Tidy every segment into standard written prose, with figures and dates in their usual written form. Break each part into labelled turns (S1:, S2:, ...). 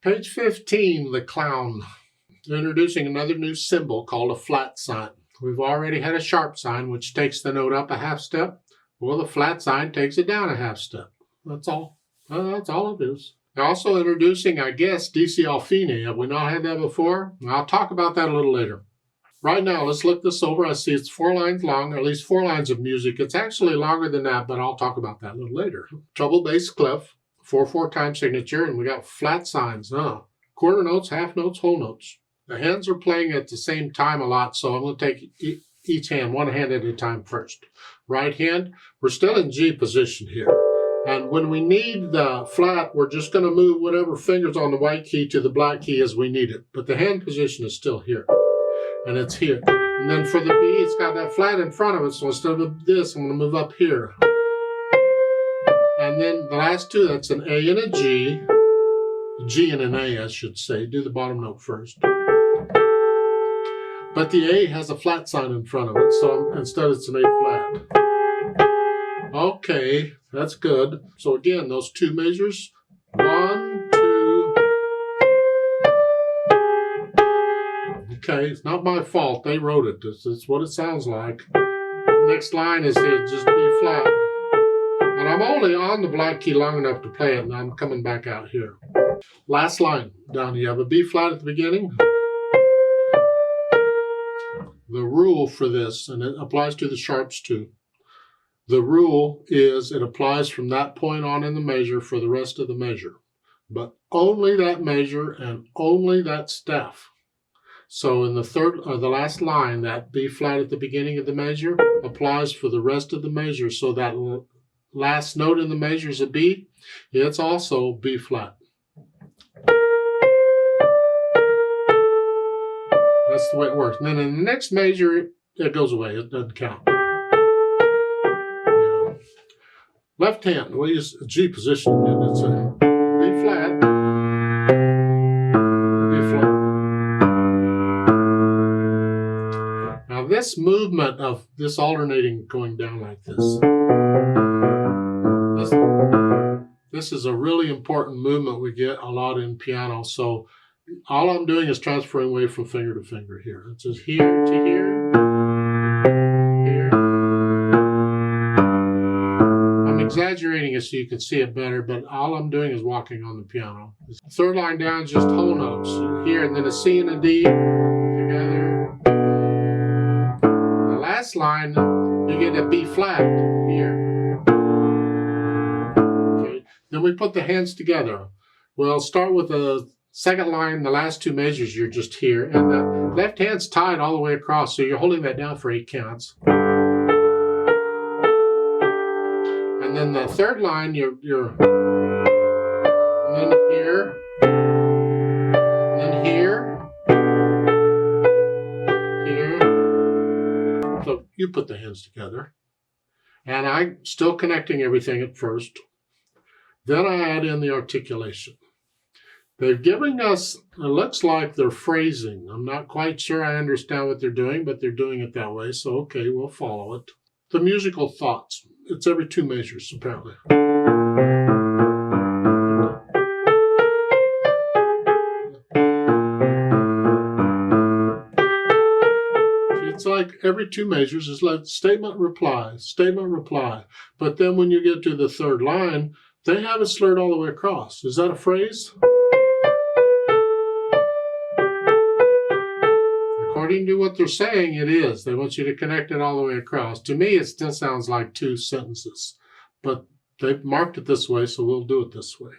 S1: Page 15, the clown. Introducing another new symbol called a flat sign. We've already had a sharp sign, which takes the note up a half step. Well, the flat sign takes it down a half step. That's all. That's all it is. Also introducing, I guess, DC Alfine. Have we not had that before? I'll talk about that a little later. Right now, let's look this over. I see it's 4 lines long, or at least 4 lines of music. It's actually longer than that, but I'll talk about that a little later. Treble, bass, clef, 4/4 time signature, and we got flat signs. Quarter notes, half notes, whole notes. The hands are playing at the same time a lot, so I'm going to take each hand, one hand at a time first. Right hand, we're still in G position here. And when we need the flat, we're just going to move whatever finger's on the white key to the black key as we need it. But the hand position is still here. And it's here. And then for the B, it's got that flat in front of it, so instead of this, I'm going to move up here. And then the last two, that's an A and a G. A G and an A, I should say. Do the bottom note first. But the A has a flat sign in front of it, so instead it's an A flat. Okay, that's good. So again, those 2 measures. 1, 2. Okay, it's not my fault. They wrote it. This is what it sounds like. Next line is here, just B flat. And I'm only on the black key long enough to play it, and I'm coming back out here. Last line down, you have a B flat at the beginning. The rule for this, and it applies to the sharps too, the rule is it applies from that point on in the measure for the rest of the measure, but only that measure and only that staff. So in the last line, that B flat at the beginning of the measure applies for the rest of the measure. So that last note in the measure is a B. It's also B flat. That's the way it works. And then in the next measure, it goes away. It doesn't count. Yeah. Left hand, we'll use a G position again. It's a B flat, B flat. Now this movement of this alternating going down like this is a really important movement we get a lot in piano. So all I'm doing is transferring away from finger to finger here. It's just here to here, here. I'm exaggerating it so you can see it better, but all I'm doing is walking on the piano. The third line down is just whole notes here, and then a C and a D together. The last line, you get a B flat here. Okay. Then we put the hands together. We'll start with the second line, the last 2 measures, you're just here. And the left hand's tied all the way across, so you're holding that down for 8 counts. And then the third line, you're and then here, and then here, here. So you put the hands together. And I'm still connecting everything at first. Then I add in the articulation. They're giving us, it looks like they're phrasing. I'm not quite sure I understand what they're doing, but they're doing it that way. So, okay, we'll follow it. The musical thoughts. It's every 2 measures, apparently. It's like every 2 measures is like statement, reply, statement, reply. But then when you get to the third line, they have it slurred all the way across. Is that a phrase? According to what they're saying, it is. They want you to connect it all the way across. To me, it still sounds like 2 sentences, but they've marked it this way, so we'll do it this way.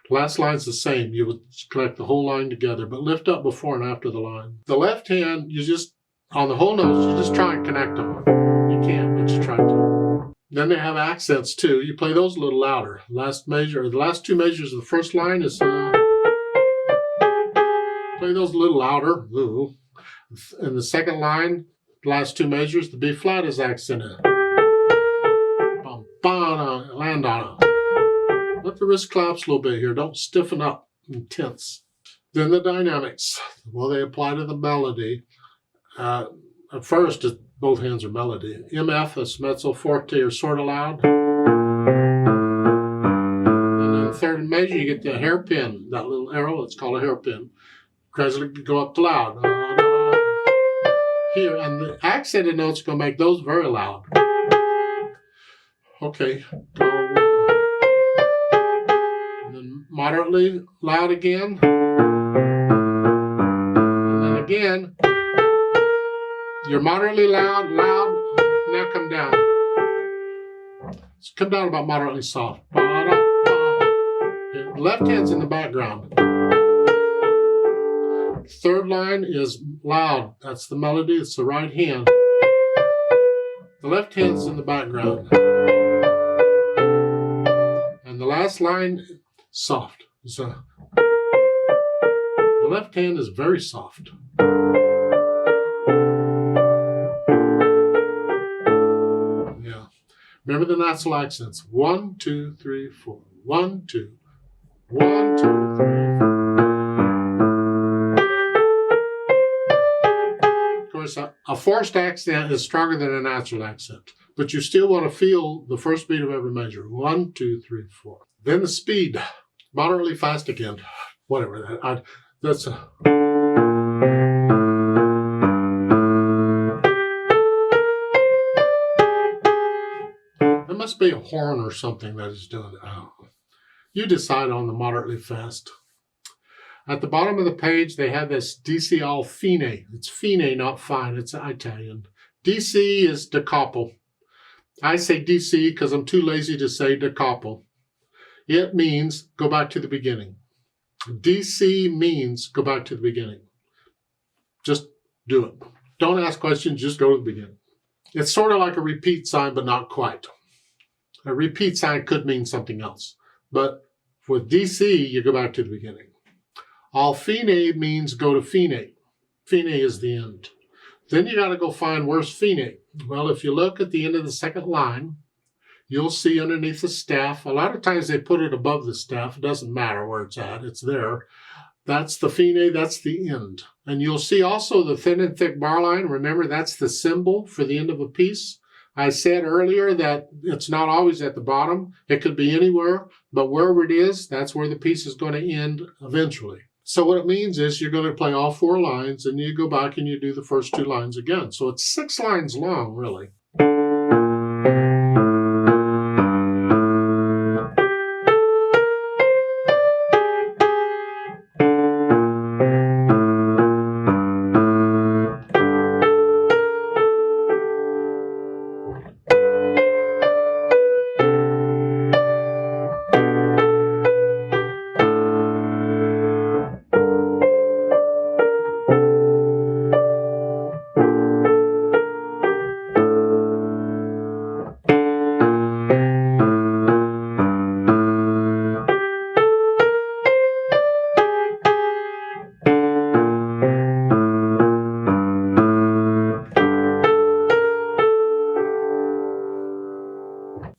S1: Last line's the same. You would connect the whole line together, but lift up before and after the line. The left hand, you just, on the whole notes, you just try and connect them. You can't, but you try to. Then they have accents too. You play those a little louder. Last measure, the last 2 measures of the first line is, play those a little louder. Ooh. In the second line, the last 2 measures, the B flat is accented. Land on it. Let the wrist collapse a little bit here. Don't stiffen up and tense. Then the dynamics. Well, they apply to the melody. At first, both hands are melody. MF is mezzo forte or sort of loud. And then third measure, you get the hairpin, that little arrow. It's called a hairpin. Gradually go up to loud. Here, and the accented notes going to make those very loud. Okay, go. And then moderately loud again. And then again, you're moderately loud, loud. Now come down. So come down about moderately soft. The left hand's in the background. Third line is loud. That's the melody. It's the right hand. The left hand's in the background. And the last line, soft. So the left hand is very soft. Yeah. Remember the natural accents. 1, 2, 3, 4. 1, 2. 1, 2, 3, 4. A forced accent is stronger than a natural accent, but you still want to feel the first beat of every measure. 1, 2, 3, 4. Then the speed, moderately fast again. Whatever that's a. There must be a horn or something that is doing it. You decide on the moderately fast. At the bottom of the page, they have this DC al fine. It's fine, not fine. It's Italian. DC is da capo. I say DC because I'm too lazy to say da capo. It means go back to the beginning. DC means go back to the beginning. Just do it. Don't ask questions, just go to the beginning. It's sort of like a repeat sign, but not quite. A repeat sign could mean something else. But with DC, you go back to the beginning. Al fine means go to fine. Fine is the end. Then you got to go find where's fine. Well, if you look at the end of the second line, you'll see underneath the staff. A lot of times they put it above the staff. It doesn't matter where it's at. It's there. That's the fine. That's the end. And you'll see also the thin and thick bar line. Remember, that's the symbol for the end of a piece. I said earlier that it's not always at the bottom. It could be anywhere. But wherever it is, that's where the piece is going to end eventually. So what it means is you're going to play all 4 lines, and you go back and you do the first 2 lines again. So it's 6 lines long, really.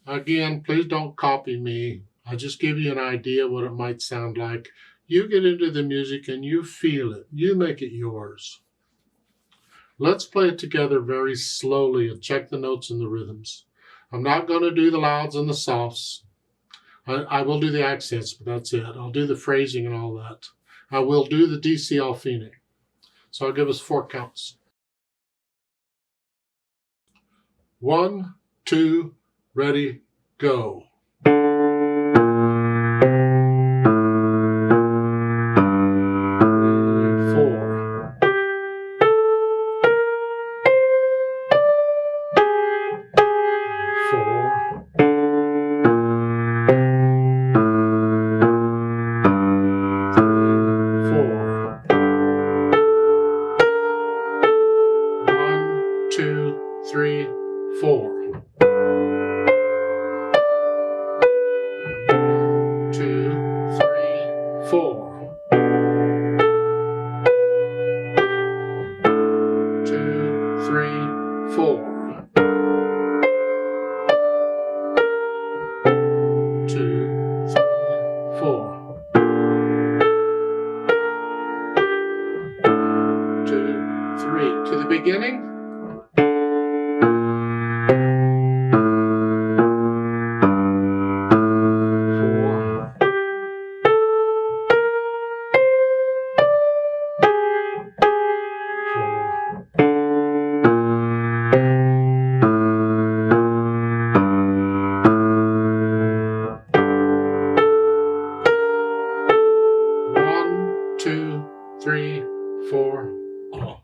S1: Again, please don't copy me. I just give you an idea what it might sound like. You get into the music and you feel it. You make it yours. Let's play it together very slowly and check the notes and the rhythms. I'm not going to do the louds and the softs. I will do the accents, but that's it. I'll do the phrasing and all that. I will do the DC al fine. So I'll give us 4 counts. 1, 2, ready, go. 3, 4. 2, 3, 4. 2, 3, 4. 2, 3, 4. 2, 3. To the beginning. 4, 2, 3, 4, off.